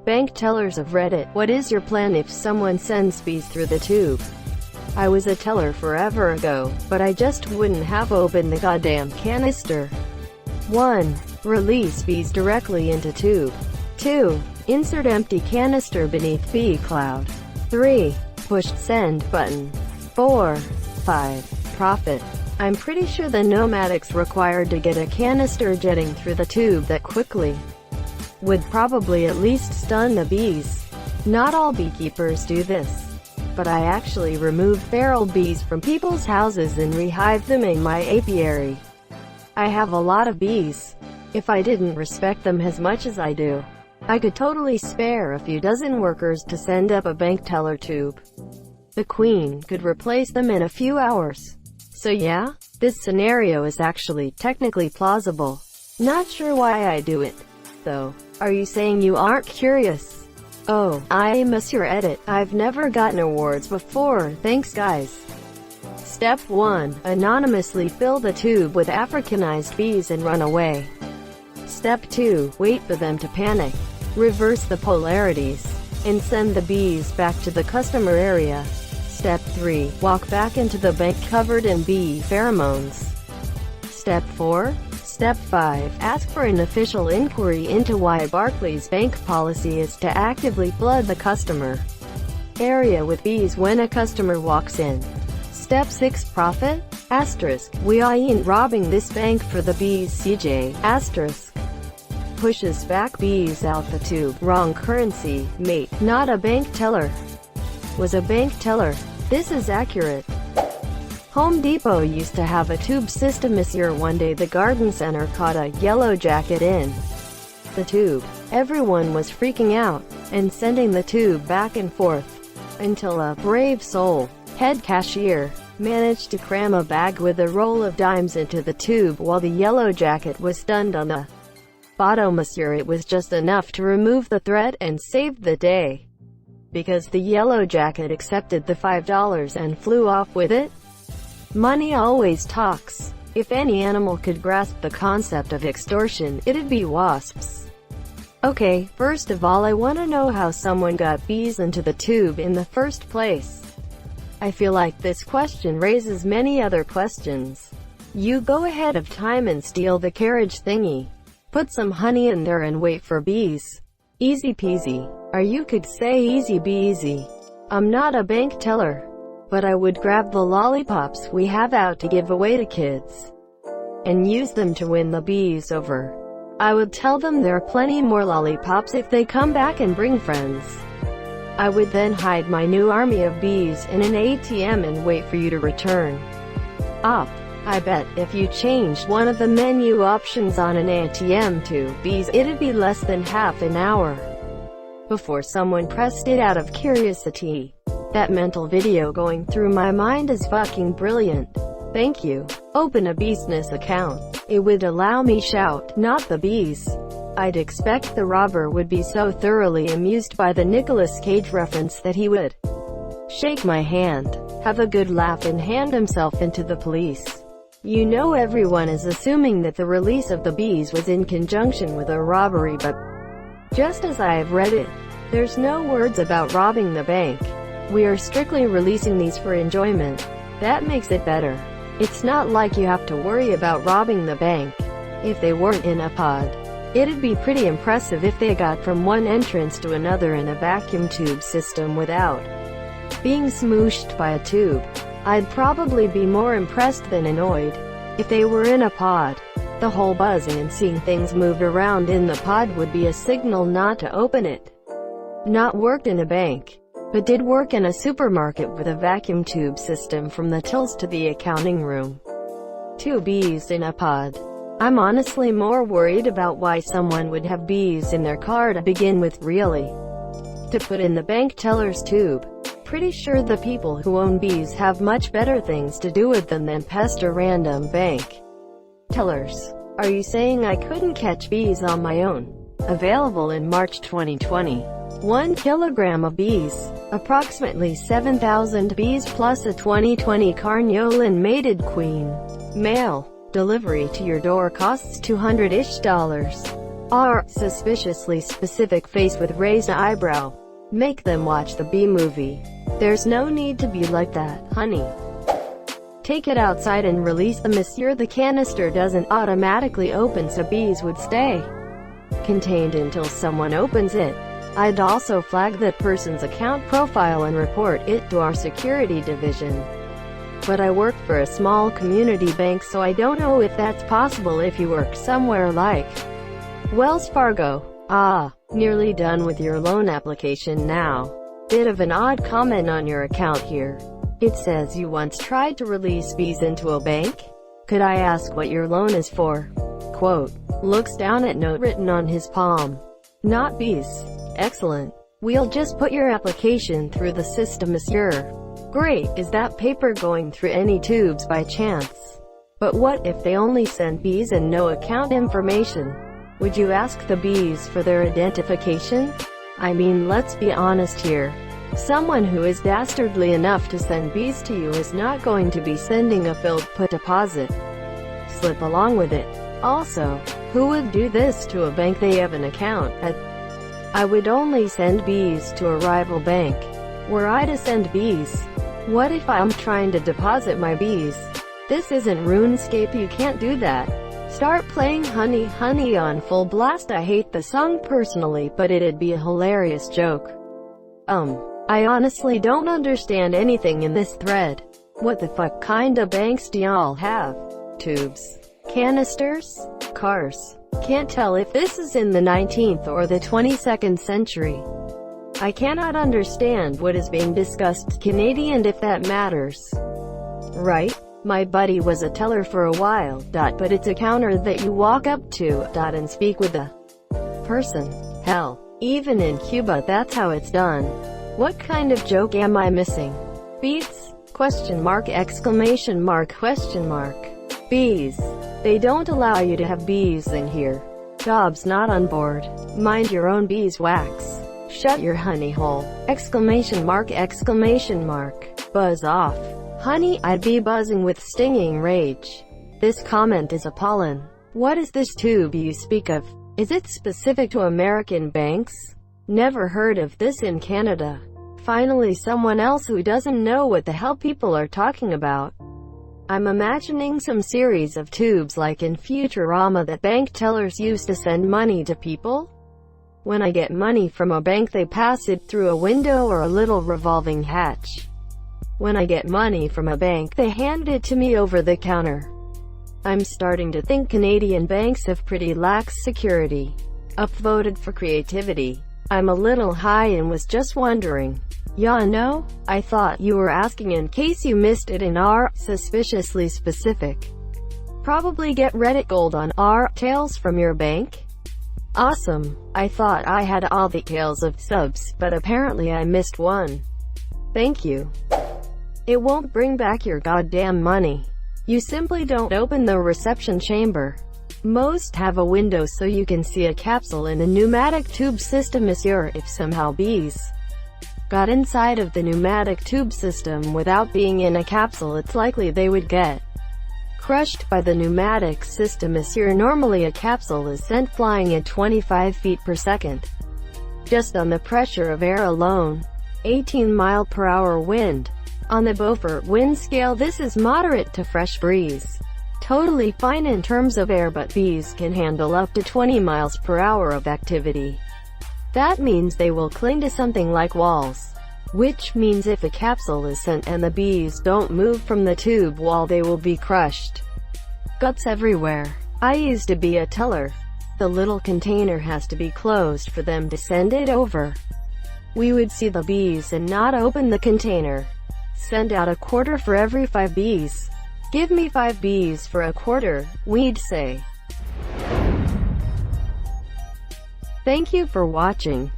Bank tellers of Reddit, what is your plan if someone sends bees through the tube? I was a teller forever ago, but I just wouldn't have opened the goddamn canister. 1. Release bees directly into tube. 2. Insert empty canister beneath bee cloud. 3. Push send button. 4. 5. Profit. I'm pretty sure the nomadics required to get a canister jetting through the tube that quickly would probably at least stun the bees. Not all beekeepers do this, but I actually remove feral bees from people's houses and rehive them in my apiary. I have a lot of bees. If I didn't respect them as much as I do, I could totally spare a few dozen workers to send up a bank teller tube. The queen could replace them in a few hours. So yeah, this scenario is actually technically plausible. Not sure why I do it, though. Are you saying you aren't curious? Oh, I miss your edit. I've never gotten awards before, thanks guys. Step 1. Anonymously fill the tube with Africanized bees and run away. Step 2. Wait for them to panic. Reverse the polarities, and send the bees back to the customer area. Step 3. Walk back into the bank covered in bee pheromones. Step 4. Step 5. Ask for an official inquiry into why Barclays Bank policy is to actively flood the customer area with bees when a customer walks in. Step 6. Profit? Asterisk. We ain't robbing this bank for the bees, CJ. Asterisk. Pushes back bees out the tube. Wrong currency, mate. Not a bank teller. Was a bank teller. This is accurate. Home Depot used to have a tube system. This year one day the garden center caught a yellow jacket in the tube. Everyone was freaking out, and sending the tube back and forth, until a brave soul, head cashier, managed to cram a bag with a roll of dimes into the tube while the yellow jacket was stunned on the bottom. Monsieur, it was just enough to remove the threat and saved the day, because the yellow jacket accepted the $5 and flew off with it. Money always talks. If any animal could grasp the concept of extortion, it'd be wasps. Okay, first of all I want to know how someone got bees into the tube in the first place. I feel like this question raises many other questions. You go ahead of time and steal the carriage thingy. Put some honey in there and wait for bees. Easy peasy. Or you could say easy beasy. I'm not a bank teller, but I would grab the lollipops we have out to give away to kids, and use them to win the bees over. I would tell them there are plenty more lollipops if they come back and bring friends. I would then hide my new army of bees in an ATM and wait for you to return. I bet if you changed one of the menu options on an ATM to bees, it'd be less than half an hour before someone pressed it out of curiosity. That mental video going through my mind is fucking brilliant. Thank you. Open a business account. It would allow me shout, not the bees. I'd expect the robber would be so thoroughly amused by the Nicolas Cage reference that he would shake my hand, have a good laugh and hand himself into the police. You know, everyone is assuming that the release of the bees was in conjunction with a robbery, but just as I have read it, there's no words about robbing the bank. We are strictly releasing these for enjoyment. That makes it better. It's not like you have to worry about robbing the bank. If they weren't in a pod, it'd be pretty impressive if they got from one entrance to another in a vacuum tube system without being smooshed by a tube. I'd probably be more impressed than annoyed. If they were in a pod, the whole buzzing and seeing things move around in the pod would be a signal not to open it. Not worked in a bank, but did work in a supermarket with a vacuum tube system from the tills to the accounting room. 2 bees in a pod. I'm honestly more worried about why someone would have bees in their car to begin with, really, to put in the bank teller's tube. Pretty sure the people who own bees have much better things to do with them than pester random bank tellers. Are you saying I couldn't catch bees on my own? Available in March 2020. 1 kilogram of bees, approximately 7,000 bees plus a 2020 Carniolan mated queen. Mail. Delivery to your door costs $200-ish. R. Suspiciously specific face with raised eyebrow. Make them watch the bee movie. There's no need to be like that, honey. Take it outside and release the monsieur. The canister doesn't automatically open so bees would stay contained until someone opens it. I'd also flag that person's account profile and report it to our security division. But I work for a small community bank, so I don't know if that's possible if you work somewhere like Wells Fargo. Nearly done with your loan application now. Bit of an odd comment on your account here. It says you once tried to release bees into a bank. Could I ask what your loan is for? Quote. Looks down at note written on his palm. Not bees. Excellent. We'll just put your application through the system, monsieur. Great. Is that paper going through any tubes by chance? But what if they only send bees and no account information? Would you ask the bees for their identification? I mean, let's be honest here. Someone who is dastardly enough to send bees to you is not going to be sending a filled put deposit slip along with it. Also, who would do this to a bank they have an account at? I would only send bees to a rival bank. Were I to send bees? What if I'm trying to deposit my bees? This isn't RuneScape, you can't do that. Start playing Honey Honey on full blast. I hate the song personally, but it'd be a hilarious joke. I honestly don't understand anything in this thread. What the fuck kinda banks do y'all have? Tubes? Canisters? Cars? Can't tell if this is in the 19th or the 22nd century. I cannot understand what is being discussed Canadian if that matters. Right? My buddy was a teller for a while, but it's a counter that you walk up to, and speak with the person. Hell, even in Cuba that's how it's done. What kind of joke am I missing? Beatz? Question mark, exclamation mark, question mark. Bees. They don't allow you to have bees in here. Job's not on board. Mind your own beeswax. Shut your honey hole. Exclamation mark, exclamation mark. Buzz off. Honey, I'd be buzzing with stinging rage. This comment is appalling. What is this tube you speak of? Is it specific to American banks? Never heard of this in Canada. Finally, someone else who doesn't know what the hell people are talking about. I'm imagining some series of tubes like in Futurama that bank tellers used to send money to people. When I get money from a bank, they pass it through a window or a little revolving hatch. When I get money from a bank, they hand it to me over the counter. I'm starting to think Canadian banks have pretty lax security. Upvoted for creativity. I'm a little high and was just wondering. Yeah, no? I thought you were asking in case you missed it in R. Suspiciously specific. Probably get Reddit gold on R. Tales from your bank? Awesome. I thought I had all the tales of subs, but apparently I missed one. Thank you. It won't bring back your goddamn money. You simply don't open the reception chamber. Most have a window so you can see a capsule in a pneumatic tube system, monsieur. If somehow bees got inside of the pneumatic tube system without being in a capsule, it's likely they would get crushed by the pneumatic system, monsieur. Normally a capsule is sent flying at 25 feet per second. Just on the pressure of air alone. 18-mile-per-hour wind. On the Beaufort wind scale, this is moderate to fresh breeze. Totally fine in terms of air, but bees can handle up to 20 miles per hour of activity. That means they will cling to something like walls. Which means if a capsule is sent and the bees don't move from the tube wall, they will be crushed. Guts everywhere. I used to be a teller. The little container has to be closed for them to send it over. We would see the bees and not open the container. Send out a quarter for every 5 bees. Give me 5 bees for a quarter, we'd say. Thank you for watching.